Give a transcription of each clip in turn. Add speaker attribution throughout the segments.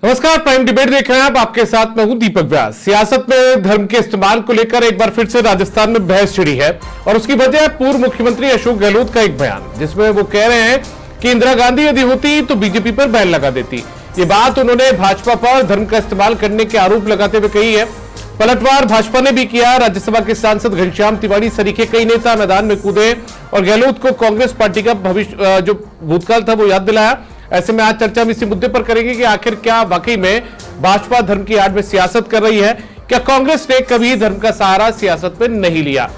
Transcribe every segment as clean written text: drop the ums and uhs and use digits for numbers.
Speaker 1: नमस्कार, prime debate देख रहे हैं आप। आपके साथ मैं हूं दीपक व्यास। सियासत में धर्म के इस्तेमाल को लेकर एक बार फिर से राजस्थान में बहस छिड़ी है और उसकी वजह है पूर्व मुख्यमंत्री अशोक गहलोत का एक बयान, जिसमें वो कह रहे हैं कि इंदिरा गांधी यदि होती तो बीजेपी पर बैन लगा देती। ये बात उन्होंने भाजपा पर धर्म का इस्तेमाल करने के आरोप लगाते हुए कही है। पलटवार भाजपा ने भी किया। राज्यसभा के सांसद घनश्याम तिवारी सरीखे कई नेता मैदान में कूदे और गहलोत को कांग्रेस पार्टी का भविष्य जो भूतकाल था वो याद दिलाया। ऐसे में आज चर्चा हम इसी मुद्दे पर करेंगे कि आखिर क्या वाकई में भाजपा धर्म की आड़ में सियासत कर रही है। क्या कांग्रेस ने कभी धर्म का सहारा सियासत में नहीं लिया।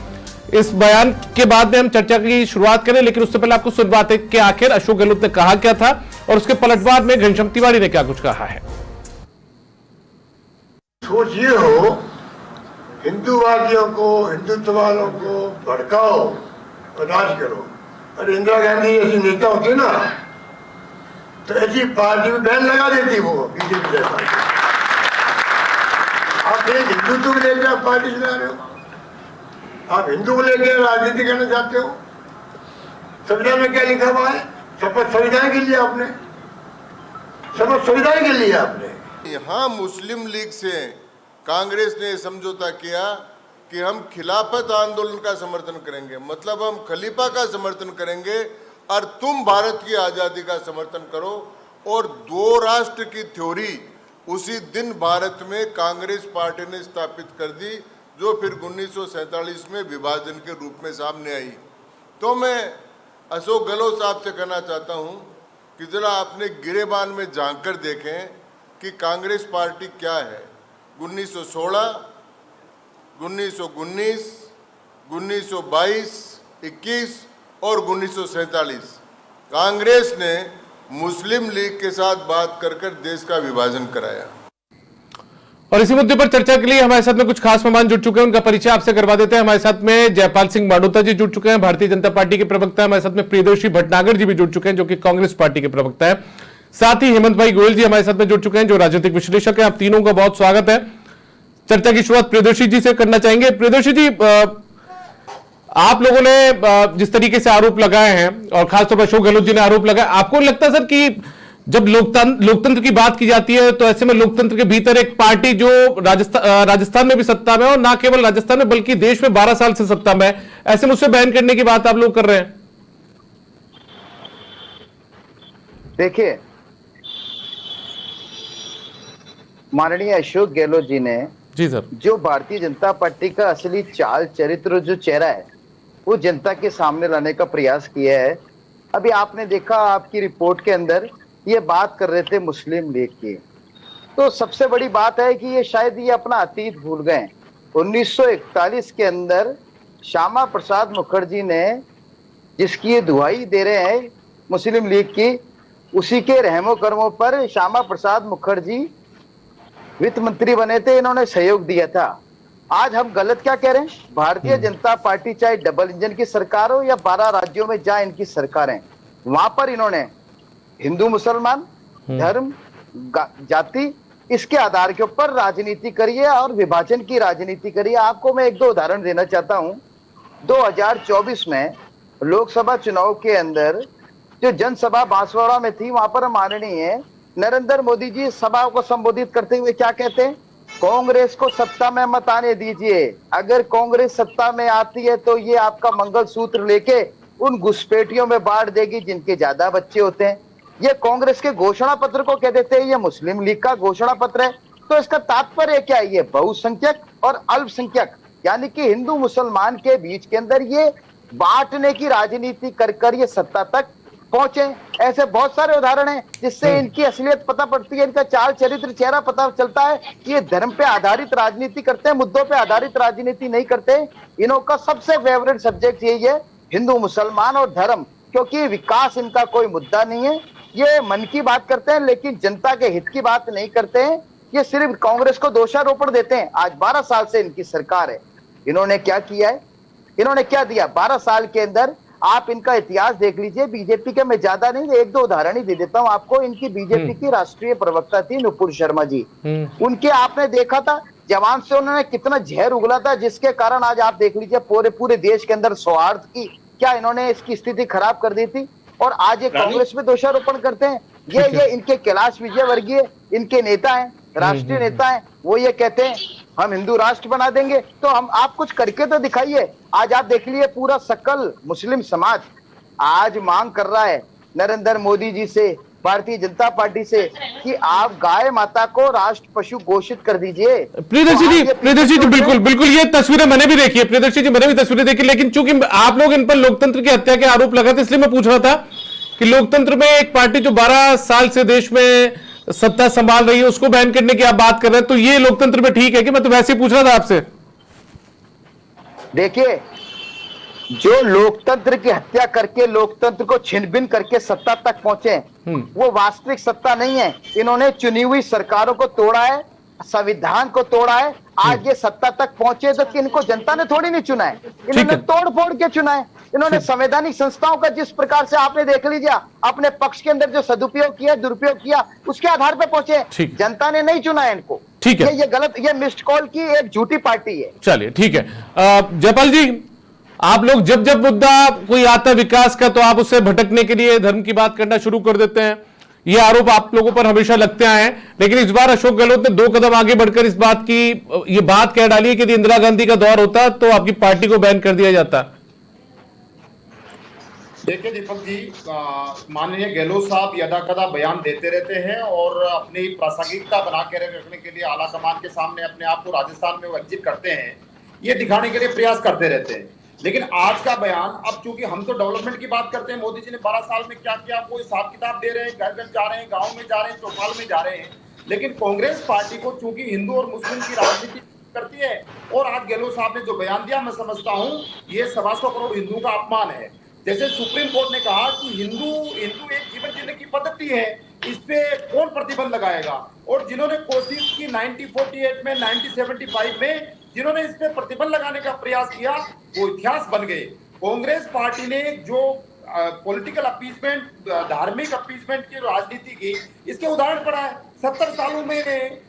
Speaker 1: इस बयान के बाद में हम चर्चा की शुरुआत करें, लेकिन उससे पहले आपको सुनवाते हैं कि आखिर अशोक गहलोत ने कहा क्या था और उसके पलटवार में घनश्याम तिवारी ने क्या कुछ कहा है।
Speaker 2: सोच ये हो, हिंदूवादियों को, हिंदुत्व वालों को भड़काओ और राज करो। और इंदिरा गांधी ऐसी नेता होती ना तो ऐसी पार्टी में बैन लगा देती वो बीजेपी जैसा। आप एक हिंदुत्व को लेकर आप पार्टी चला रहे हो, आप हिंदू को लेकर राजनीति करना चाहते हो। संविधान में क्या लिखा हुआ है? शपथ संविधान के लिए आपने, शपथ संविधान के लिए आपने।
Speaker 3: यहाँ मुस्लिम लीग से कांग्रेस ने समझौता किया कि हम खिलाफत आंदोलन का समर्थन करेंगे, मतलब हम खलीफा का समर्थन करेंगे और तुम भारत की आज़ादी का समर्थन करो। और दो राष्ट्र की थ्योरी उसी दिन भारत में कांग्रेस पार्टी ने स्थापित कर दी, जो फिर 1947 में विभाजन के रूप में सामने आई। तो मैं अशोक गहलोत साहब से कहना चाहता हूं कि जरा अपने गिरेबान में झांक कर देखें कि कांग्रेस पार्टी क्या है। 1916, 1919, 1922, 21 और 1947 कांग्रेस ने मुस्लिम लीग के साथ बात कर कर देश का विभाजन कराया।
Speaker 1: और इसी मुद्दे पर चर्चा के लिए हमारे साथ में कुछ खास मेहमान जुड़ चुके हैं, उनका परिचय आपसे करवा देते हैं। हमारे साथ में जयपाल सिंह मांडोता जी जुड़ चुके हैं, भारतीय जनता पार्टी के प्रवक्ता है। हमारे साथ में प्रियदर्शी भटनागर जी भी जुड़ चुके हैं, जो कि कांग्रेस पार्टी के प्रवक्ता है। साथ ही हेमंत भाई गोयल जी हमारे साथ में जुड़ चुके हैं, जो राजनीतिक विश्लेषक है। आप तीनों का बहुत स्वागत है। चर्चा की शुरुआत प्रियदर्शी जी से करना चाहेंगे। प्रियदर्शी जी, आप लोगों ने जिस तरीके से आरोप लगाए हैं और खासतौर पर अशोक गहलोत जी ने आरोप लगाया, आपको लगता सर कि जब लोकतंत्र की बात की जाती है तो ऐसे में लोकतंत्र के भीतर एक पार्टी जो राजस्थान में भी सत्ता में है और ना केवल राजस्थान में बल्कि देश में 12 साल से सत्ता में है, ऐसे में उससे बैन करने की बात आप लोग कर रहे हैं?
Speaker 4: देखिए, माननीय अशोक गहलोत जी ने
Speaker 1: जी सर,
Speaker 4: जो भारतीय जनता पार्टी का असली चाल चरित्र जो चेहरा है वो जनता के सामने लाने का प्रयास किया है। अभी आपने देखा, आपकी रिपोर्ट के अंदर ये बात कर रहे थे मुस्लिम लीग की, तो सबसे बड़ी बात है कि ये शायद ये अपना अतीत भूल गए। 1941 के अंदर श्यामा प्रसाद मुखर्जी ने जिसकी ये दुहाई दे रहे हैं मुस्लिम लीग की, उसी के रहमो कर्मों पर श्यामा प्रसाद मुखर्जी वित्त मंत्री बने थे, इन्होंने सहयोग दिया था। आज हम गलत क्या कह रहे हैं? भारतीय जनता पार्टी चाहे डबल इंजन की सरकार हो या 12 राज्यों में जहां इनकी सरकार है, वहां पर इन्होंने हिंदू मुसलमान धर्म जाति इसके आधार के ऊपर राजनीति करी है और विभाजन की राजनीति करी है। आपको मैं एक दो उदाहरण देना चाहता हूं। 2024 में लोकसभा चुनाव के अंदर जो जनसभा बांसवाड़ा में थी, वहां पर माननीय नरेंद्र मोदी जी सभा को संबोधित करते हुए क्या कहते हैं? कांग्रेस को सत्ता में मत आने दीजिए, अगर कांग्रेस सत्ता में आती है तो ये आपका मंगलसूत्र लेके उन घुसपैठियों में बांट देगी जिनके ज्यादा बच्चे होते हैं। ये कांग्रेस के घोषणा पत्र को कह देते हैं ये मुस्लिम लीग का घोषणा पत्र है। तो इसका तात्पर्य क्या है? ये बहुसंख्यक और अल्पसंख्यक यानी कि हिंदू मुसलमान के बीच के अंदर ये बांटने की राजनीति कर कर ये सत्ता तक पहुंचे। ऐसे बहुत सारे उदाहरण हैं जिससे इनकी असलियत पता पड़ती है, इनका चाल चरित्र चेहरा पता चलता है कि ये धर्म पे आधारित राजनीति करते हैं, मुद्दों पे आधारित राजनीति नहीं करते। इनका सबसे फेवरेट सब्जेक्ट यही है, हिंदू मुसलमान और धर्म, क्योंकि विकास इनका कोई मुद्दा नहीं है। ये मन की बात करते हैं लेकिन जनता के हित की बात नहीं करते हैं। ये सिर्फ कांग्रेस को दोषारोपण देते हैं। आज 12 साल से इनकी सरकार है, इन्होंने क्या किया है? इन्होंने क्या दिया 12 साल के अंदर? आप इनका इतिहास देख लीजिए। बीजेपी के मैं ज्यादा नहीं, एक दो उदाहरण ही दे देता हूं आपको। इनकी बीजेपी की राष्ट्रीय प्रवक्ता थी नुपुर शर्मा जी, उनके आपने देखा था जवान से उन्होंने कितना जहर उगला था, जिसके कारण आज आप देख लीजिए पूरे देश के अंदर सौहार्द की क्या इन्होंने इसकी स्थिति खराब कर दी थी। और आज ये कांग्रेस में दोषारोपण करते हैं। ये इनके कैलाश विजयवर्गीय इनके नेता हैं, राष्ट्रीय नेता हैं, वो ये कहते हैं हम हिंदू राष्ट्र बना देंगे। तो हम आप कुछ करके तो दिखाइए। आज आप देख लिए पूरा सकल मुस्लिम समाज आज मांग कर रहा है नरेंद्र मोदी जी से, भारतीय जनता पार्टी से कि आप गाय माता को राष्ट्र पशु घोषित कर दीजिए।
Speaker 1: प्रियदर्शी जी बिल्कुल बिल्कुल, ये तस्वीरें मैंने भी देखी है प्रियदर्शी जी, मैंने भी तस्वीरें देखी, लेकिन चूंकि आप लोग इन पर लोकतंत्र की हत्या के आरोप लगाते, इसलिए मैं पूछ रहा था कि लोकतंत्र में एक पार्टी जो 12 साल से देश में सत्ता संभाल रही है उसको बैन करने की आप बात कर रहे हैं, तो ये लोकतंत्र में ठीक है कि? मैं तो वैसे ही पूछ रहा था आपसे।
Speaker 4: देखिए, जो लोकतंत्र की हत्या करके लोकतंत्र को छिन-भिन करके सत्ता तक पहुंचे, वो वास्तविक सत्ता नहीं है। इन्होंने चुनी हुई सरकारों को तोड़ा है, संविधान को तोड़ा है। आज ये सत्ता तक पहुंचे तो इनको जनता ने थोड़ी नहीं चुना है, इन्होंने तोड़ फोड़ के चुना है। इन्होंने संवैधानिक संस्थाओं का जिस प्रकार से आपने देख लीजिए अपने पक्ष के अंदर जो सदुपयोग किया, दुरुपयोग किया, उसके आधार पर पहुंचे। जनता ने नहीं चुना है इनको।
Speaker 1: ठीक है,
Speaker 4: ये गलत, ये मिस्ड कॉल की एक झूठी पार्टी है।
Speaker 1: चलिए ठीक है। जयपाल जी, आप लोग जब जब मुद्दा कोई आता विकास का तो आप उससे भटकने के लिए धर्म की बात करना शुरू कर देते हैं। ये आरोप आप लोगों पर हमेशा लगते आए हैं, लेकिन इस बार अशोक गहलोत ने 2 कदम आगे बढ़कर इस बात की ये बात कह डाली है कि यदि इंदिरा गांधी का दौर होता तो आपकी पार्टी को बैन कर दिया जाता।
Speaker 5: देखिए दीपक जी, माननीय गहलोत साहब यदाकदा बयान देते रहते हैं और अपनी प्रासंगिकता बना के रखने के लिए आला कमान के सामने अपने आप को राजस्थान में वो एग्जिट करते हैं, ये दिखाने के लिए प्रयास करते रहते हैं। लेकिन आज का बयान, अब चूंकि हम तो डेवलपमेंट की बात करते हैं, मोदी जी ने 12 साल में क्या किया वो हिसाब किताब दे रहे हैं, घर घर जा रहे हैं, गाँव में जा रहे हैं, चौपाल में जा रहे हैं। लेकिन कांग्रेस पार्टी को चूंकि हिंदू और मुस्लिम की राजनीति करती है, और आज गहलोत साहब ने जो बयान दिया, मैं समझता हूँ ये 125 करोड़ हिंदुओं का अपमान है। जैसे सुप्रीम कोर्ट ने कहा कि हिंदू एक जीवन जीने की पद्धति है, इस पे कौन प्रतिबंध लगाएगा, और जिन्होंने कोशिश की 1948 में, 1975 में जिन्होंने इस पे प्रतिबंध लगाने का प्रयास किया वो इतिहास बन गए। कांग्रेस पार्टी ने जो पॉलिटिकल अपीसमेंट, धार्मिक अपीसमेंट की राजनीति की, इसके उदाहरण पड़ा है। 70 सालों में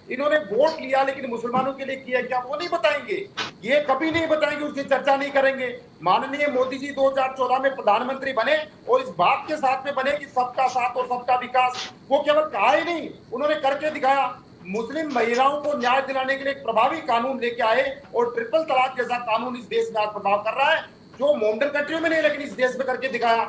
Speaker 5: इन्होंने वोट लिया, लेकिन मुसलमानों के लिए किया क्या वो नहीं बताएंगे, ये कभी नहीं बताएंगे, उसकी चर्चा नहीं करेंगे। माननीय मोदी जी 2014 में प्रधानमंत्री बने और इस बात के साथ में बने कि सबका साथ और सबका विकास, वो केवल कहा ही नहीं, उन्होंने करके दिखाया। मुस्लिम महिलाओं को न्याय दिलाने के लिए एक प्रभावी कानून लेके आए, और ट्रिपल तलाक जैसा कानून इस देश में आज प्रभाव कर रहा है, जो मॉडर्न कंट्रियों में नहीं लेकिन इस देश में करके दिखाया।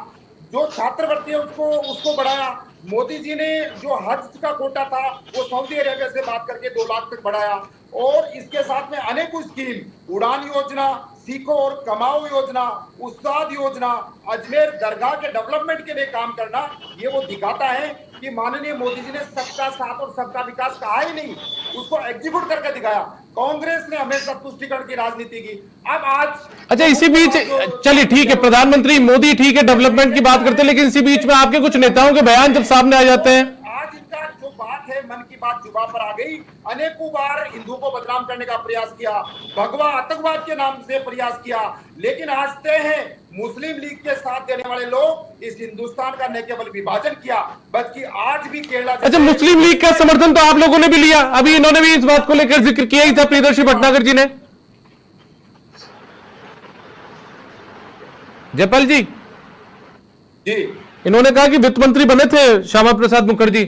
Speaker 5: जो छात्रवृत्ति है उसको बढ़ाया। मोदी जी ने जो हज का कोटा था वो सऊदी अरेबिया से बात करके 2 लाख तक बढ़ाया, और इसके साथ में अनेकों स्कीम, उड़ान योजना, सीखो और कमाओ योजना, उस्ताद योजना, अजमेर दरगाह के डेवलपमेंट के लिए काम करना, ये वो दिखाता है कि माननीय मोदी जी ने सबका साथ और सबका विकास कहा ही नहीं, उसको एग्जीक्यूट करके दिखाया। कांग्रेस ने हमेशा तुष्टीकरण की राजनीति की। अब आज
Speaker 1: अच्छा, इसी बीच चलिए ठीक है, प्रधानमंत्री मोदी ठीक है डेवलपमेंट की बात करते हैं, लेकिन इसी बीच में आपके कुछ नेताओं के बयान जब सामने आ जाते हैं,
Speaker 5: आज इनका जो बात है, मन की बात जुबान पर आ गई। अनेकों बार हिंदुओं को बदनाम करने का प्रयास किया, भगवा आतंकवाद के नाम से प्रयास किया, लेकिन आज तय है मुस्लिम लीग के साथ देने वाले लोग इस हिंदुस्तान का न केवल विभाजन किया बल्कि आज भी केरला।
Speaker 1: अच्छा, मुस्लिम लीग का समर्थन तो आप लोगों ने भी लिया, अभी इन्होंने भी इस बात को लेकर जिक्र किया ही था, प्रियदर्शी भटनागर जी ने। जयपाल जी, इन्होंने कहा कि वित्त मंत्री बने थे श्यामा प्रसाद मुखर्जी।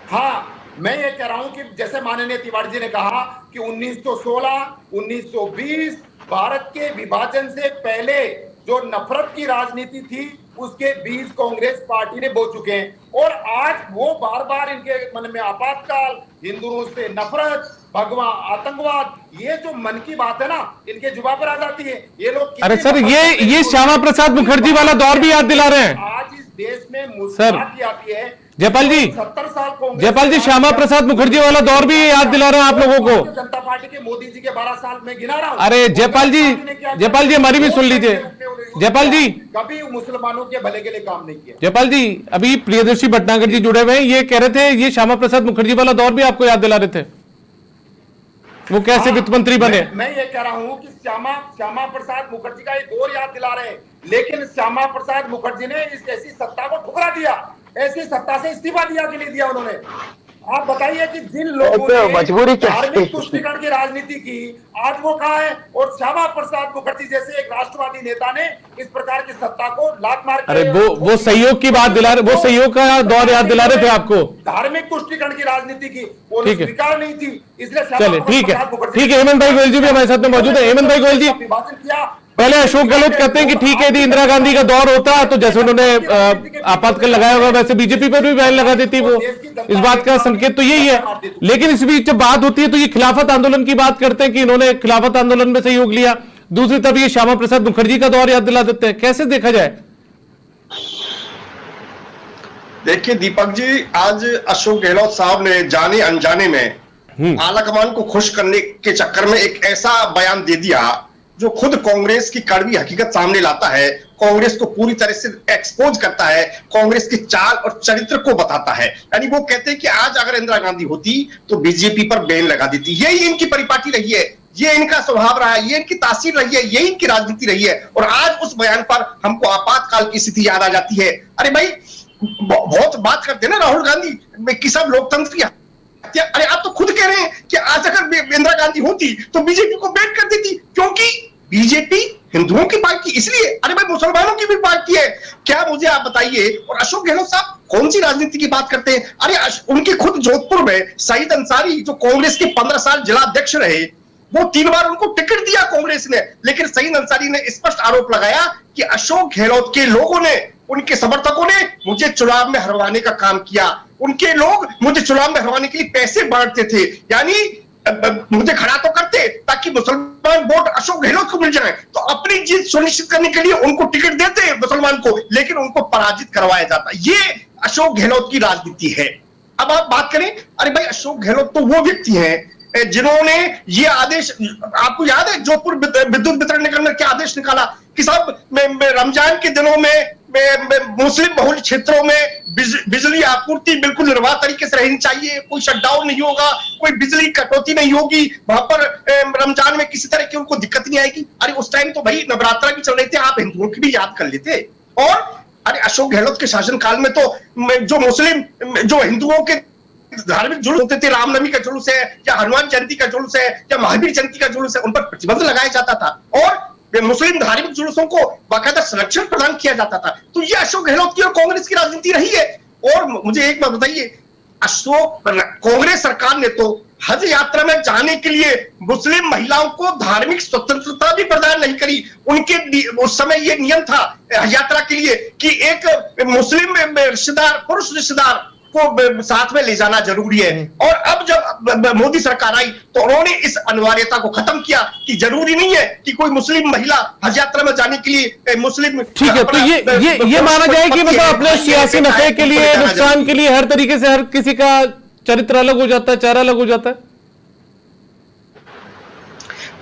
Speaker 5: हाँ, मैं ये कह रहा हूं कि जैसे माननीय तिवारी जी ने कहा कि 1916, 1920 भारत के विभाजन से पहले जो नफरत की राजनीति थी उसके बीज कांग्रेस पार्टी ने बो चुके हैं, और आज वो बार बार इनके मन में आपातकाल, हिंदुओं से नफरत, भगवा आतंकवाद, ये जो मन की बात है ना, इनके जुबान पर आ जाती है। ये लोग,
Speaker 1: अरे सर, ये श्यामा प्रसाद मुखर्जी वाला दौर भी याद दिला रहे हैं।
Speaker 5: आज इस देश में मुस्कुराहट आती है।
Speaker 1: जयपाल जी,
Speaker 5: 70 साल
Speaker 1: जयपाल जी, श्यामा प्रसाद मुखर्जी वाला दौर भी याद दिला रहे हैं आप लोगों को।
Speaker 5: जनता पार्टी के मोदी जी के 12 साल में गिना रहा हूं।
Speaker 1: अरे जयपाल जी हमारी भी सुन लीजिए। जयपाल जी,
Speaker 5: कभी मुसलमानों के भले के लिए काम नहीं किया।
Speaker 1: जयपाल जी, अभी प्रियदर्शी भटनागर जी जुड़े हुए हैं, ये कह रहे थे ये श्यामा प्रसाद मुखर्जी वाला दौर भी आपको याद दिला रहे थे, वो कैसे वित्त मंत्री बने।
Speaker 5: मैं ये कह रहा हूं कि श्यामा प्रसाद मुखर्जी का ये दौर याद दिला रहे हैं, लेकिन श्यामा प्रसाद मुखर्जी ने इस ऐसी सत्ता को ठुकरा दिया, ऐसी सत्ता से इस्तीफा दिया कि नहीं दिया उन्होंने। आप बताइए कि जिन लोगों
Speaker 4: तो
Speaker 5: ने
Speaker 4: मजबूरी क्या
Speaker 5: धार्मिक
Speaker 4: है?
Speaker 5: तुष्टिकरण की राजनीति की, आज वो कहाँ है? और श्यामा प्रसाद मुखर्जी जैसे एक राष्ट्रवादी नेता ने इस प्रकार की सत्ता को लात मार
Speaker 1: अरे
Speaker 5: के
Speaker 1: वो सहयोग की बात दिला रहे, वो सहयोग का दौर याद दिला रहे थे आपको।
Speaker 5: धार्मिक तुष्टिकरण की राजनीति की वो
Speaker 1: ठीक है,
Speaker 5: स्वीकार नहीं थी, इसलिए
Speaker 1: चलिए ठीक है,
Speaker 5: प्रसाद मुखर्जी
Speaker 1: ठीक है। हेमंत भाई गोयल जी भी हमारे साथ में मौजूद है। हेमंत भाई गोयल जी,
Speaker 5: विभाजन किया।
Speaker 1: पहले अशोक गहलोत कहते हैं कि ठीक है यदि इंदिरा गांधी का दौर होता तो जैसे उन्होंने आपातकाल लगाया होगा वैसे बीजेपी पर भी बैन लगा देती वो, इस बात का संकेत तो यही है। लेकिन इस बीच जब बात होती है तो ये खिलाफत आंदोलन की बात करते हैं कि इन्होंने खिलाफत आंदोलन में सहयोग लिया, दूसरी तरफ ये श्यामा प्रसाद मुखर्जी का दौर याद दिला देते हैं। कैसे देखा जाए?
Speaker 6: देखिए दीपक जी, आज अशोक गहलोत साहब ने जाने अनजाने में आलाकमान को खुश करने के चक्कर में एक ऐसा बयान दे दिया जो खुद कांग्रेस की कड़वी हकीकत सामने लाता है, कांग्रेस को पूरी तरह से एक्सपोज करता है, कांग्रेस की चाल और चरित्र को बताता है। यानी वो कहते हैं कि आज अगर इंदिरा गांधी होती तो बीजेपी पर बैन लगा देती। यही इनकी परिपाटी रही है, ये इनका स्वभाव रहा है, ये इनकी तासीर रही है, यही इनकी राजनीति रही है। और आज उस बयान पर हमको आपातकाल की स्थिति याद आ जाती है। अरे भाई, बहुत बात करते हैं ना राहुल गांधी कि सब लोकतंत्र की हत्या। अरे आप तो खुद कह रहे हैं कि आज अगर इंदिरा गांधी होती तो बीजेपी को बैन कर देती, क्योंकि बीजेपी हिंदुओं की पार्टी, इसलिए। अरे भाई, मुसलमानों की भी पार्टी है क्या? मुझे आप बताइए। और अशोक गहलोत साहब कौन सी राजनीति की बात करते हैं? अरे उनके खुद जोधपुर में सईद अंसारी जो कांग्रेस के 15 साल जिला अध्यक्ष रहे, वो 3 बार उनको टिकट दिया कांग्रेस ने, लेकिन सईद अंसारी ने स्पष्ट आरोप लगाया कि अशोक गहलोत के लोगों ने, उनके समर्थकों ने मुझे चुनाव में हरवाने का काम किया, उनके लोग मुझे चुनाव में हरवाने के लिए पैसे बांटते थे। यानी मुझे खड़ा तो करते ताकि मुसलमान वोट अशोक गहलोत को मिल जाए, तो अपनी जीत सुनिश्चित करने के लिए उनको टिकट देते मुसलमान को, लेकिन उनको पराजित करवाया जाता। ये अशोक गहलोत की राजनीति है। अब आप बात करें, अरे भाई, अशोक गहलोत तो वो व्यक्ति हैं जिन्होंने ये आदेश, आपको याद है जोधपुर विद्युत वितरण निगम ने क्या आदेश निकाला कि साहब रमजान के दिनों में मुस्लिम बहुल क्षेत्रों में बिजली आपूर्ति बिल्कुल निर्बाध तरीके से रहनी चाहिए, कोई शटडाउन नहीं होगा, कोई बिजली कटौती नहीं होगी, वहां पर रमजान में किसी तरह की उनको दिक्कत नहीं आएगी। अरे उस टाइम तो भाई नवरात्रा भी चल रहे थे, आप हिंदुओं की भी याद कर लेते। और अरे अशोक गहलोत के शासनकाल में तो जो मुस्लिम, जो हिंदुओं के धार्मिक जुलूस होते थे, रामनवमी का जुलूस है या हनुमान जयंती का जुलूस है या महावीर जयंती का जुलूस है, उन पर प्रतिबंध लगाया जाता था और मुस्लिम धार्मिक जुलूसों को बाकायदा संरक्षण प्रदान किया जाता था। तो ये अशोक गहलोत की और कांग्रेस की राजनीति रही है। और मुझे एक बात बताइए, कांग्रेस सरकार ने तो हज यात्रा में जाने के लिए मुस्लिम महिलाओं को धार्मिक स्वतंत्रता भी प्रदान नहीं करी। उनके उस समय ये नियम था हज यात्रा के लिए कि एक मुस्लिम रिश्तेदार, पुरुष रिश्तेदार को साथ में ले जाना जरूरी है। और अब जब मोदी सरकार आई तो उन्होंने इस अनिवार्यता को खत्म किया कि जरूरी नहीं है कि कोई मुस्लिम महिला हज यात्रा में जाने के लिए मुस्लिम।
Speaker 1: ठीक है, तो ये माना जाए कि मतलब अपने सियासी नफे के लिए, नुकसान के लिए हर तरीके से हर किसी का चरित्र अलग हो जाता है, चेहरा अलग हो जाता है।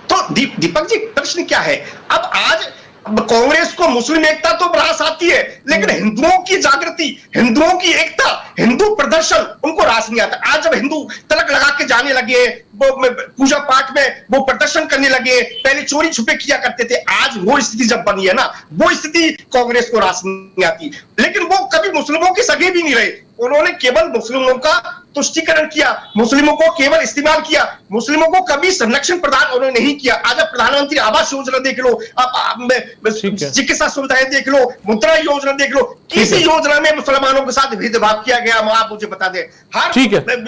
Speaker 6: तो दीपक जी, प्रश्न क्या है? अब आज कांग्रेस को मुस्लिम एकता तो रास आती है, लेकिन हिंदुओं की जागृति, हिंदुओं की एकता, हिंदू प्रदर्शन उनको रास नहीं आता। आज जब हिंदू तिलक लगा के जाने लगे, वो पूजा पाठ में वो प्रदर्शन करने लगे, पहले चोरी छुपे किया करते थे, आज वो स्थिति जब बनी है ना, वो स्थिति कांग्रेस को रास नहीं आती। लेकिन वो कभी मुस्लिमों के सगे भी नहीं रहे, उन्होंने केवल मुस्लिमों का तुष्टीकरण किया, मुस्लिमों को केवल इस्तेमाल किया, मुस्लिमों को कभी संरक्षण प्रदान उन्होंने नहीं किया। आज आप प्रधानमंत्री आवास योजना देख लो, आप चिकित्सा सुविधाएं देख लो, मुद्रा योजना देख लो, किसी योजना में मुसलमानों के साथ भेदभाव किया गया? आप मुझे बता दें, हर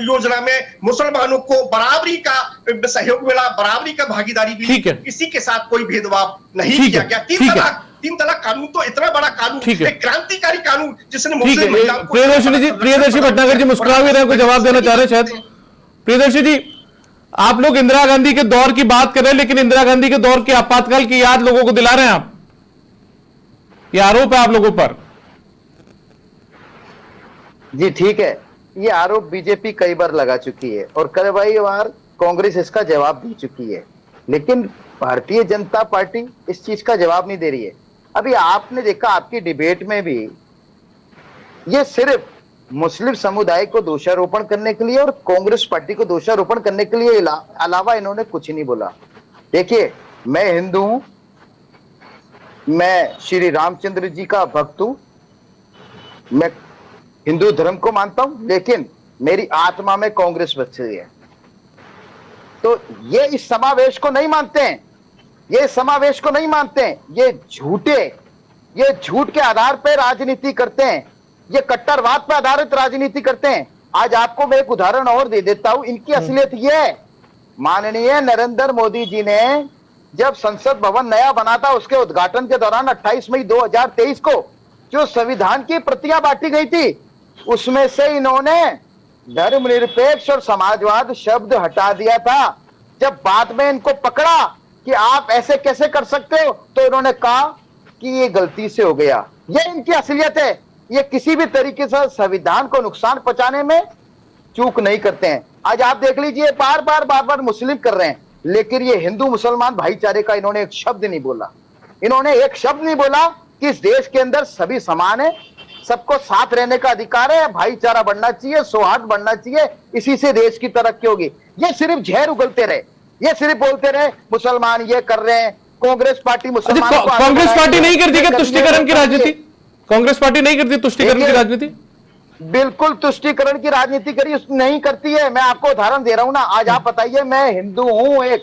Speaker 6: योजना में मुसलमानों को बराबरी का सहयोग मिला, बराबरी का भागीदारी भी, किसी के साथ कोई भेदभाव नहीं किया गया। 3 तलाक कानून तो इतना बड़ा कानून, एक क्रांतिकारी कानून जिसने मुस्लिम महिलाओं को।
Speaker 1: प्रियदर्शी भटनागर जी मुस्कुरा भी रहे हैं, कोई जवाब देना चाह रहे हैं शायद। प्रियदर्शी जी, आप लोग इंदिरा गांधी के दौर की बात कर रहे हैं, लेकिन इंदिरा गांधी के दौर के आपातकाल की याद लोगों को दिला रहे हैं आप, ये आरोप है आप लोगों पर।
Speaker 4: जी ठीक है, ये आरोप बीजेपी कई बार लगा चुकी है और कई बार कांग्रेस इसका जवाब दे चुकी है, लेकिन भारतीय जनता पार्टी इस चीज का जवाब नहीं दे रही है। अभी आपने देखा आपकी डिबेट में भी ये सिर्फ मुस्लिम समुदाय को दोषारोपण करने के लिए और कांग्रेस पार्टी को दोषारोपण करने के लिए अलावा इन्होंने कुछ ही नहीं बोला। देखिए, मैं हिंदू हूं, मैं श्री रामचंद्र जी का भक्त हूं, मैं हिंदू धर्म को मानता हूं, लेकिन मेरी आत्मा में कांग्रेस बसी है। तो ये इस समावेश को नहीं मानते हैं, ये इस समावेश को नहीं मानते हैं, ये झूठ के आधार पर राजनीति करते हैं, ये कट्टरवाद पर आधारित राजनीति करते हैं। आज आपको मैं एक उदाहरण और दे देता हूं, इनकी असलियत ये है। माननीय नरेंद्र मोदी जी ने जब संसद भवन नया बना था, उसके उद्घाटन के दौरान 28 मई 2023 को जो संविधान की प्रतियां बांटी गई थी, उसमें से इन्होंने धर्मनिरपेक्ष और समाजवाद शब्द हटा दिया था। जब बाद में इनको पकड़ा कि आप ऐसे कैसे कर सकते हो, तो इन्होंने कहा कि ये गलती से हो गया। ये इनकी असलियत है। ये किसी भी तरीके से संविधान को नुकसान पहुंचाने में चूक नहीं करते हैं। आज आप देख लीजिए, बार बार मुस्लिम कर रहे हैं, लेकिन ये हिंदू मुसलमान भाईचारे का इन्होंने एक शब्द नहीं बोला। इन्होंने एक शब्द नहीं बोला कि इस देश के अंदर सभी समान है, सबको साथ रहने का अधिकार है, भाईचारा बढ़ना चाहिए, सौहार्द बढ़ना चाहिए, इसी से देश की तरक्की होगी। ये सिर्फ जहर उगलते रहे, ये सिर्फ बोलते रहे मुसलमान ये कर रहे हैं, कांग्रेस पार्टी मुसलमानों को
Speaker 1: कांग्रेस पार्टी नहीं करती क्या तुष्टीकरण की राजनीति? कांग्रेस पार्टी नहीं करती तुष्टीकरण की राजनीति?
Speaker 4: बिल्कुल तुष्टीकरण की राजनीति करी नहीं करती है। मैं आपको उदाहरण दे रहा हूं ना। आज आप बताइए, मैं हिंदू हूं,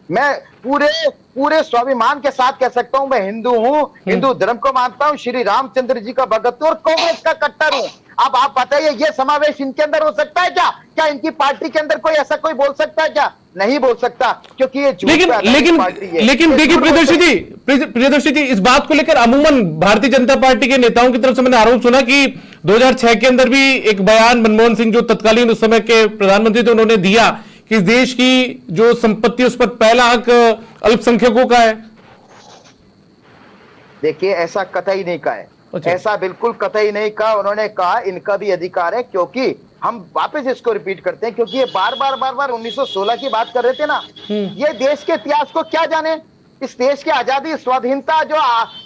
Speaker 4: मैं पूरे स्वाभिमान के साथ कह सकता हूं मैं हिंदू हूं, हिंदू धर्म को मानता हूं, श्री रामचंद्र जी का भगत हूं और कांग्रेस का कट्टर हूं। अब आप बताइए, ये समावेश इनके अंदर हो सकता है क्या? क्या इनकी पार्टी के अंदर कोई ऐसा कोई बोल सकता है क्या? नहीं बोल सकता, क्योंकि ये
Speaker 1: लेकिन देखिए प्रियदर्शी जी, इस बात को लेकर अमूमन भारतीय जनता पार्टी के नेताओं की तरफ से मैंने आरोप सुना कि 2006 के अंदर भी एक बयान मनमोहन सिंह जो तत्कालीन उस समय के प्रधानमंत्री थे, उन्होंने दिया कि इस देश की जो संपत्ति उस पर पहला हक अल्पसंख्यकों का है।
Speaker 4: देखिए, ऐसा कतई नहीं कहा है।
Speaker 1: अच्छा।
Speaker 4: ऐसा बिल्कुल कतई नहीं कहा। उन्होंने कहा इनका भी अधिकार है, क्योंकि हम वापस इसको रिपीट करते हैं, क्योंकि ये बार बार 1916 की बात कर रहे थे ना। ये देश के इतिहास को क्या जाने, इस देश की आजादी स्वाधीनता जो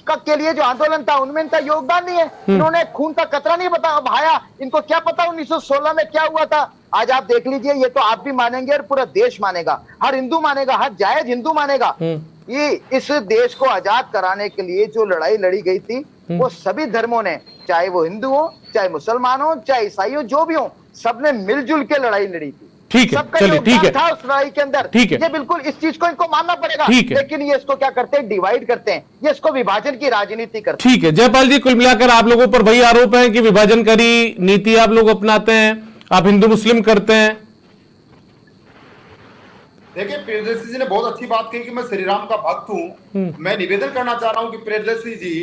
Speaker 4: के लिए जो आंदोलन था, उनमें इनका योगदान नहीं है। इन्होंने खून का कतरा नहीं बहाया। इनको क्या पता 1916 में क्या हुआ था? आज आप देख लीजिए, ये तो आप भी मानेंगे और पूरा देश मानेगा, हर हिंदू मानेगा, हर जायज हिंदू मानेगा। ये इस देश को आजाद कराने के लिए जो लड़ाई लड़ी गई थी, वो सभी धर्मों ने, चाहे वो हिंदू हो, चाहे मुसलमान हो, चाहे ईसाई हो, जो भी हो, सबने मिलजुल के लड़ाई लड़ी थी।
Speaker 1: ठीक है, चलिए, ठीक है,
Speaker 4: था उस लड़ाई के अंदर।
Speaker 1: ठीक है,
Speaker 4: ये बिल्कुल इस चीज को इनको मानना पड़ेगा। लेकिन ये इसको क्या करते हैं, डिवाइड करते हैं, ये इसको विभाजन की राजनीति करते हैं।
Speaker 1: ठीक है जयपाल जी, कुल मिलाकर आप लोगों पर वही आरोप है कि विभाजनकारी नीति आप लोग अपनाते हैं, आप हिंदू मुस्लिम करते हैं।
Speaker 5: देखिए, प्रियदर्शी जी ने बहुत अच्छी बात कही कि मैं श्री राम का भक्त हूं। मैं निवेदन करना चाह रहा हूं कि प्रियदर्शी जी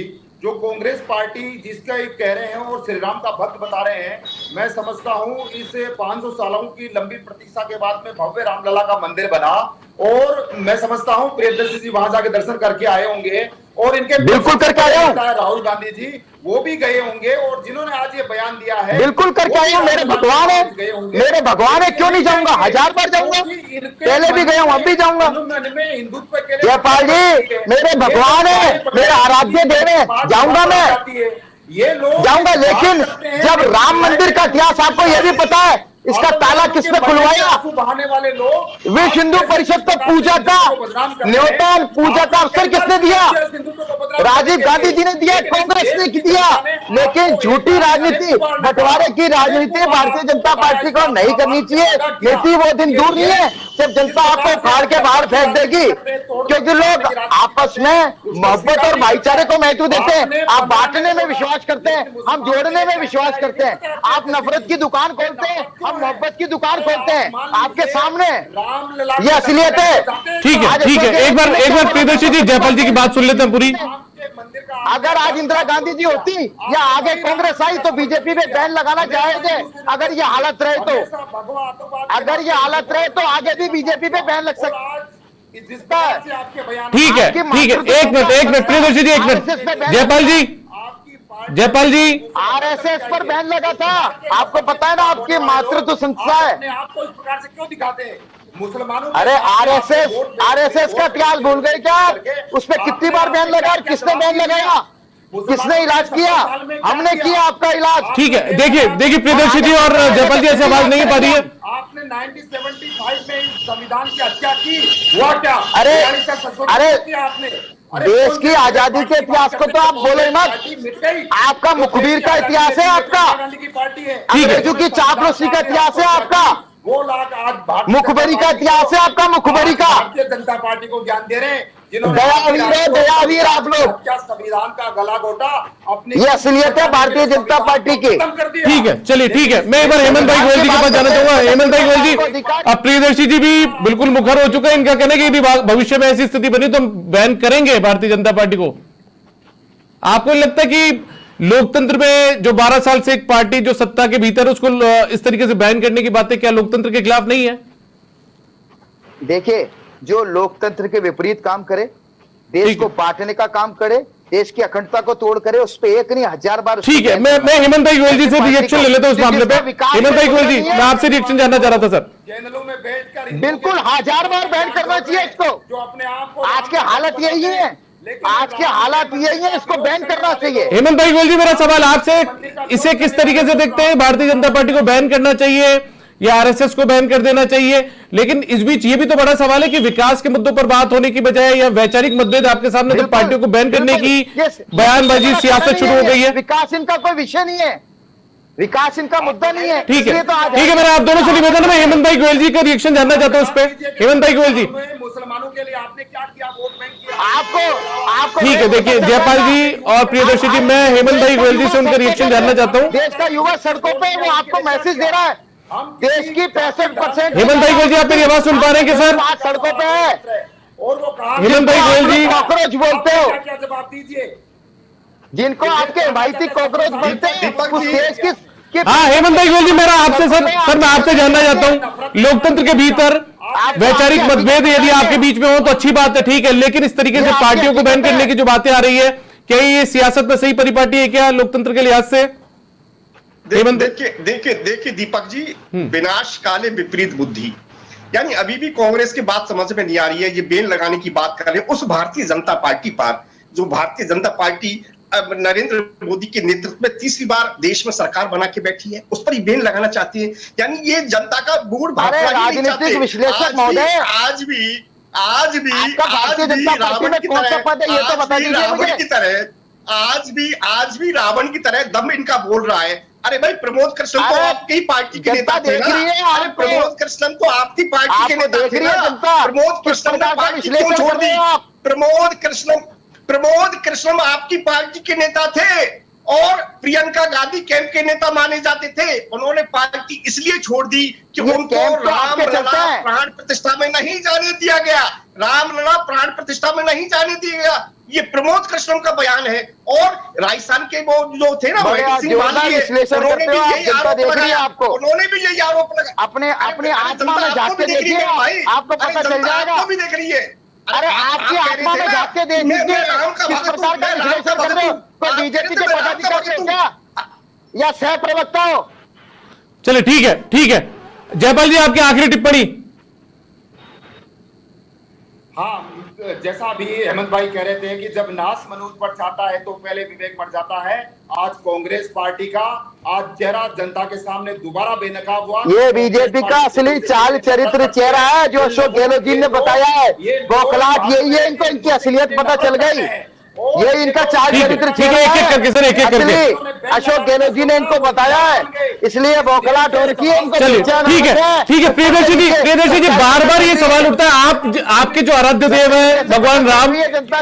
Speaker 5: जो कांग्रेस पार्टी जिसका एक कह रहे हैं और श्री राम का भक्त बता रहे हैं, मैं समझता हूं इस 500 सालों की लंबी प्रतीक्षा के बाद में भव्य रामलला का मंदिर बना, और मैं समझता हूं प्रियदर्शी जी वहां जाके दर्शन करके आए होंगे, और इनके
Speaker 4: बिल्कुल करके आए होंगे।
Speaker 5: राहुल गांधी जी वो भी गए होंगे, और जिन्होंने आज ये बयान दिया है
Speaker 4: बिल्कुल करके आए होंगे। मेरे भगवान है, मेरे भगवान है, क्यों नहीं जाऊंगा? 1000 बार जाऊंगा, पहले भी गया हूं, अब भी जाऊंगा।
Speaker 5: हिंदुत्व के लिए
Speaker 4: जयपाल जी, मेरे भगवान है, मेरे आराध्य देव है, जाऊंगा मैं,
Speaker 5: ये लोग
Speaker 4: जाऊंगा। लेकिन जब राम मंदिर का इतिहास आपको यह भी पता है, इसका ताला किसने खुलवाया?
Speaker 5: बहाने वाले लोग
Speaker 4: विश्व हिंदू परिषद को पूजा का न्योतन, पूजा का अवसर किसने दिया? राजीव गांधी जी ने दिया, कांग्रेस ने दिया। लेकिन झूठी राजनीति, बंटवारे की राजनीति भारतीय जनता पार्टी को नहीं करनी चाहिए। नीति वो दिन दूर नहीं है जब जनता आपको फाड़ के बाहर फेंक देगी, क्योंकि लोग आपस में मोहब्बत और भाईचारे को महत्व देते हैं। आप बांटने में विश्वास करते हैं, हम जोड़ने में विश्वास करते हैं। आप नफरत की दुकान खोलते हैं, हम मोहब्बत की दुकान खोलते हैं। आपके सामने ये असलियत है।
Speaker 1: ठीक है, ठीक है, एक बार प्रियदर्शी जी जयपाल जी की बात सुन लेते हैं पूरी।
Speaker 4: अगर आज इंदिरा गांधी जी होती या आगे कांग्रेस आई तो बीजेपी पे बैन लगाना जायज है। अगर ये हालत रहे तो, अगर ये हालत रहे तो आगे भी बीजेपी पे बैन लग सकता है।
Speaker 1: ठीक है, ठीक है, एक मिनट प्रियदर्शी जी, एक मिनट। जयपाल जी
Speaker 4: आरएसएस पर बैन लगा था, आपको पता है ना, आपकी मातृत्व संस्था है।
Speaker 5: आपको इस प्रकार से क्यों दिखाते हैं मुसलमानों?
Speaker 4: अरे आरएसएस का इतिहास भूल गए क्या? उस पर कितनी बार बैन लगा और किसने बैन लगाया? किसने इलाज किया? हमने किया आपका इलाज।
Speaker 1: ठीक है, देखिए प्रियदर्शी जी और जयपाल जी ऐसी आवाज नहीं पा रही है।
Speaker 5: आपने 1975 में इस संविधान की हत्या की, हुआ क्या?
Speaker 4: अरे
Speaker 5: आपने
Speaker 4: देश की आजादी के इतिहास को तो आप बोले मत। आपका मुखबिर का इतिहास है, आपका अंग्रेजों की चापलूसी का इतिहास है, आपका
Speaker 5: वो लाख आज
Speaker 4: मुखबरी का इतिहास है, आपका मुखबरी का।
Speaker 5: भारतीय जनता पार्टी को ज्ञान दे रहे हैं
Speaker 4: दयावीर है, दयावीर आप लोग।
Speaker 5: क्या संविधान का गला घोटा अपनी,
Speaker 4: ये असलियत है भारतीय जनता पार्टी की।
Speaker 1: ठीक है, चलिए ठीक है, मैं एक बार हेमंत भाई गोयल जी के पास जाना चाहूंगा। हेमंत भाई गोयल जी, अब प्रियदर्शी जी भी बिल्कुल मुखर हो चुका है, इनका कहना है कि यदि भविष्य में ऐसी स्थिति बनी तो हम बैन करेंगे भारतीय जनता पार्टी को। आपको लगता है कि लोकतंत्र में जो 12 साल से एक पार्टी जो सत्ता के भीतर है उसको इस तरीके से बैन करने की बातें क्या लोकतंत्र के खिलाफ नहीं है?
Speaker 4: देखिए, जो लोकतंत्र के विपरीत काम करे, देश को बांटने का काम करे, देश की अखंडता को तोड़ करे, उस पे एक नहीं 1000 बार।
Speaker 1: ठीक है, मैं हेमंत भाई गोयल जी से रिएक्शन ले लेता हूं उस मामले पे। हेमंत भाई गोयल जी, मैं आपसे रिएक्शन जानना चाह रहा था सर।
Speaker 5: जेलों में बैठकर
Speaker 4: बिल्कुल 1000 बार बैन करना चाहिए इसको।
Speaker 5: जो अपने आप को
Speaker 4: आज के हालत यही है, आज के हालात यही है, इसको बैन करना चाहिए।
Speaker 1: हेमंत भाई गोयल जी, मेरा सवाल आपसे, इसे किस तरीके से देखते हैं? भारतीय जनता पार्टी को बैन करना चाहिए या आरएसएस को बैन कर देना चाहिए? लेकिन इस बीच ये भी तो बड़ा सवाल है कि विकास के मुद्दों पर बात होने की बजाय या वैचारिक मतभेद आपके सामने तो पार्टियों को बैन करने की बयानबाजी, सियासत शुरू हो गई है।
Speaker 4: विकास इनका कोई विषय नहीं है, विकास इनका मुद्दा नहीं है।
Speaker 1: ठीक है,
Speaker 4: तो
Speaker 1: ठीक है, मेरा आप दोनों से निवेदन है, मैं हेमंत भाई गोयल जी का रिएक्शन जानना चाहता हूं उस पर। हेमंत भाई गोयल जी,
Speaker 5: मुसलमानों के लिए आपने क्या किया? वोट बैंक किया
Speaker 4: आपको
Speaker 1: ठीक है, देखिए जयपाल जी और प्रियदर्शी जी, मैं हेमंत भाई गोयल जी से उनका रिएक्शन जानना चाहता हूं।
Speaker 4: देश का युवा सड़कों पे वो आपको मैसेज दे रहा है, देश की 65%।
Speaker 1: हेमंत भाई गोयल जी, आप मेरी आवाज सुन पा रहे हैं कि सर?
Speaker 4: सड़कों पे है
Speaker 5: और वो कहा
Speaker 1: हेमंत भाई गोयल जी,
Speaker 4: कॉकरोच बोलते हो,
Speaker 5: क्या जवाब दीजिए?
Speaker 4: जिनको आपके हिमायती कॉकरोच बोलते हैं, उस देश की
Speaker 1: हाँ हेमंत भाई गोयल जी, मेरा आपसे सर मैं आपसे जानना चाहता हूं, लोकतंत्र के भीतर वैचारिक मतभेद यदि आपके बीच में हो तो अच्छी बात है, ठीक है, लेकिन इस तरीके से पार्टियों को बैन करने की जो बातें आ रही है, क्या ये सियासत में सही परिपाटी है क्या लोकतंत्र के लिहाज से?
Speaker 6: देखिए दीपक जी, विनाश काले विपरीत बुद्धि, यानी अभी भी कांग्रेस की बात समझ में नहीं आ रही है। ये बेन लगाने की बात कर रहे हैं उस भारतीय जनता पार्टी पर, जो भारतीय जनता पार्टी अब नरेंद्र मोदी के नेतृत्व में तीसरी बार देश में सरकार बना के बैठी है, उस पर ही बेन लगाना चाहती है। यानी ये जनता का मूड
Speaker 4: राजनीतिक विश्लेषक महोदय,
Speaker 6: आज भी
Speaker 4: भारतीय जनता पार्टी में कौन सा पद है ये तो बता दीजिए मुझे।
Speaker 6: आज भी रावण की तरह दम इनका बोल रहा है। अरे भाई, प्रमोद कृष्णन तो आपकी पार्टी के नेता थे ना? अरे प्रमोद कृष्णन तो आपकी पार्टी के नेता थे ना? प्रमोद कृष्णन ने पार्टी क्यों छोड़ दी? प्रमोद कृष्णन आपकी पार्टी के नेता थे और प्रियंका गांधी कैंप के नेता माने जाते थे। उन्होंने पार्टी इसलिए छोड़ दी कि उनको रामलला प्राण प्रतिष्ठा में नहीं जाने दिया गया, रामलला प्राण प्रतिष्ठा में नहीं जाने दिया गया। ये प्रमोद कृष्णन का बयान है। और राजस्थान के वो जो थे ना, उन्होंने भी यही आरोप लगा।
Speaker 4: अपने आत्मा में जाके देखिए, आपको पता चल जाएगा।
Speaker 6: भी देख रही है।
Speaker 4: अरे आपकी आत्मा में जाके देखिए किस प्रकार का विश्लेषण कर रहे हो। कोई बीजेपी के पदाधिकारी हो क्या या सह प्रवक्ता हो?
Speaker 1: चलिए ठीक है जयपाल जी, आपकी आखिरी टिप्पणी।
Speaker 5: हाँ, जैसा अभी हेमंत भाई कह रहे थे कि जब नाश मनुष्य पर छाता है तो पहले विवेक मर जाता है। आज कांग्रेस पार्टी का आज चेहरा जनता के सामने दोबारा बेनकाब हुआ।
Speaker 4: ये बीजेपी का असली चाल चरित्र चेहरा है जो अशोक गहलोत जी ने बताया है। बौखलाहट यही है, इनको इनकी असलियत पता चल गई। ये इनका चाल चरित्र चेहरा है,
Speaker 1: एक करके
Speaker 4: अशोक गहलोत जी ने इनको बताया है, इसलिए बौखलाहट हो रखी है इनको।
Speaker 1: ठीक है प्रियदर्शी जी, बार बार ये सवाल उठता है, आपके जो आराध्य देव है भगवान राम,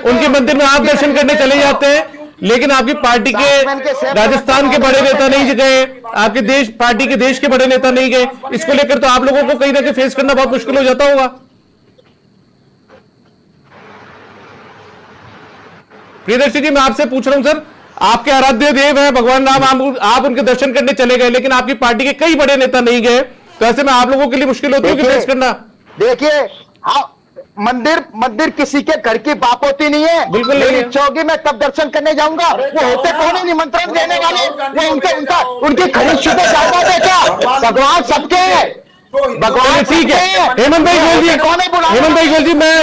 Speaker 1: उनके मंदिर में आप दर्शन करने चले जाते हैं, लेकिन आपकी पार्टी के राजस्थान के बड़े नेता नहीं गए, आपके पार्टी के देश के बड़े नेता नहीं गए। इसको लेकर तो आप लोगों को कहीं ना कहीं फेस करना बहुत मुश्किल हो जाता होगा। प्रियदर्शी जी, मैं आपसे पूछ रहा हूं सर, आपके आराध्य देव है भगवान राम, आप उनके दर्शन करने चले गए, लेकिन आपकी पार्टी के कई बड़े नेता नहीं गए, तो ऐसे में आप लोगों के लिए मुश्किल होती है कि फेस करना।
Speaker 4: देखिए, मंदिर किसी के घर की बाप होती नहीं है।
Speaker 1: बिल्कुल नहीं।
Speaker 4: इच्छा होगी मैं तब दर्शन करने जाऊंगा। वो होते कौन है निमंत्रण देने वाले? वो उनकी खरीद शुदा जायदाद है क्या? भगवान सबके हैं, भगवान
Speaker 1: ठीक है। हेमंत भाई गोयल जी, मैं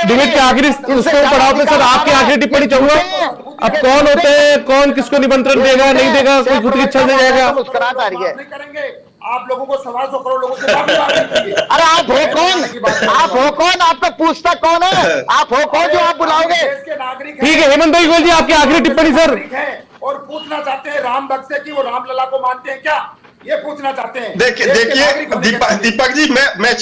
Speaker 1: डिबेट के आखिरी उसको पढ़ाओ पे सर आपकी आखिरी टिप्पणी चाहूंगा। अब कौन होते हैं, कौन किसको निमंत्रण देगा नहीं देगा, कोई खुद की इच्छा से जाएगा।
Speaker 4: मुस्कुराहट आ रही है।
Speaker 5: आप लोगों को 125 करोड़ लोगों से
Speaker 4: अरे आप हो कौन? आपको पूछता कौन है? आप हो कौन जो आप बुलाओगे?
Speaker 5: देश के नागरिक हैं।
Speaker 1: ठीक है हेमंत भाई गोयल जी, आपकी आखिरी टिप्पणी सर।
Speaker 5: नागरिक हैं और पूछना चाहते हैं राम भक्त से कि वो रामलला को मानते हैं क्या, ये पूछना चाहते हैं।
Speaker 6: देखिए
Speaker 5: देश के
Speaker 6: देखिए
Speaker 5: नागरिक होने के नाते।
Speaker 6: दीपक जी, मैं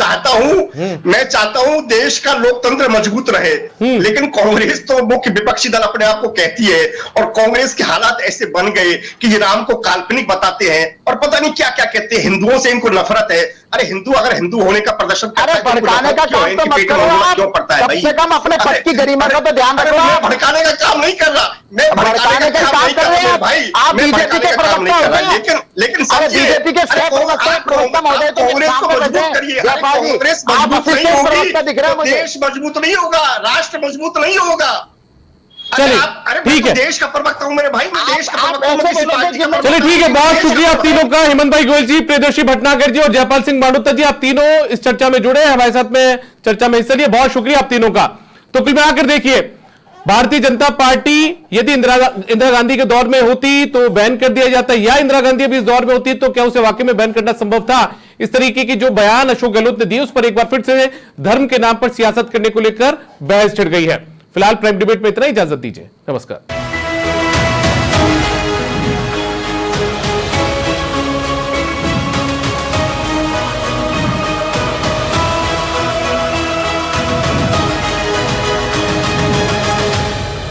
Speaker 6: चाहता हूं देश का लोकतंत्र मजबूत रहे, लेकिन कांग्रेस तो मुख्य विपक्षी दल अपने आप को कहती है, और कांग्रेस के हालात ऐसे बन गए कि ये राम को काल्पनिक बताते हैं और पता नहीं क्या क्या कहते हैं। हिंदुओं से इनको नफरत है। अरे हिंदू अगर हिंदू होने का प्रदर्शन करता
Speaker 4: अरे
Speaker 6: है तो उनको
Speaker 4: भड़काने का
Speaker 6: नफरत क्यों है?
Speaker 4: काम तो
Speaker 6: इनके
Speaker 4: मत
Speaker 6: पेट में
Speaker 4: करो
Speaker 6: रोना
Speaker 4: आप।
Speaker 6: क्यों पड़ता है
Speaker 4: कम
Speaker 6: भाई?
Speaker 4: से कम अपने पद की गरिमा का तो ध्यान
Speaker 6: अरे
Speaker 4: रखो
Speaker 6: मैं
Speaker 4: आप।
Speaker 6: भड़काने का काम नहीं कर रहा, मैं
Speaker 4: भड़काने का काम कर रहे हैं
Speaker 6: भाई,
Speaker 4: आप।
Speaker 6: मैं
Speaker 4: बीजेपी
Speaker 6: भड़काने
Speaker 4: के
Speaker 6: का काम नहीं
Speaker 4: प्रवक्ता
Speaker 6: कर रहा,
Speaker 4: होते हैं।
Speaker 6: लेकिन
Speaker 4: अरे
Speaker 6: समझिए,
Speaker 4: बीजेपी के
Speaker 6: अरे
Speaker 4: सह प्रवक्ता
Speaker 6: आप
Speaker 4: प्रवक्ता महोदय तो
Speaker 6: कांग्रेस को
Speaker 4: सामने
Speaker 6: मजबूत
Speaker 4: बैठे हैं।
Speaker 6: करिए। अरे
Speaker 4: जयपाल जी,
Speaker 6: कांग्रेस
Speaker 4: आप
Speaker 6: मजबूत नहीं
Speaker 4: असिस्टेंट
Speaker 6: होगी
Speaker 4: प्रवक्ता दिख रहा है
Speaker 6: तो
Speaker 4: मुझे।
Speaker 6: देश मजबूत नहीं होगा, राष्ट्र मजबूत नहीं होगा।
Speaker 1: चलिए,
Speaker 6: अरे
Speaker 1: ठीक है।
Speaker 6: देश का प्रवक्ता हूं मेरे भाई, मैं देश का
Speaker 4: आप
Speaker 6: प्रवक्ता हूं, मैं
Speaker 4: ऐसे
Speaker 6: किसी
Speaker 4: बोलोगे
Speaker 6: पार्टी का
Speaker 4: कि मैं-
Speaker 6: प्रवक्ता
Speaker 1: चलिए ठीक है,
Speaker 6: नहीं,
Speaker 1: बहुत
Speaker 6: देश का
Speaker 1: शुक्रिया आप
Speaker 6: प्रवक्ता
Speaker 1: तीनों का, हेमंत भाई गोयल जी, प्रियदर्शी भटनागर जी और जयपाल सिंह मांडोत्तर जी, आप तीनों इस चर्चा में जुड़े हैं, हमारे साथ में चर्चा में हिस्सा लिए, बहुत शुक्रिया आप तीनों का। तो कुल मिलाकर देखिए, भारतीय जनता पार्टी यदि इंदिरा गांधी के दौर में होती तो बैन कर दिया जाता, या इंदिरा गांधी अभी इस दौर में होती तो क्या उसे वाकई में बैन करना संभव था? इस तरीके की जो बयान अशोक गहलोत ने दिए, उस पर एक बार फिर से धर्म के नाम पर सियासत करने को लेकर बहस छिड़ गई है। फिलहाल प्राइम डिबेट में इतना ही, इजाजत दीजिए, नमस्कार।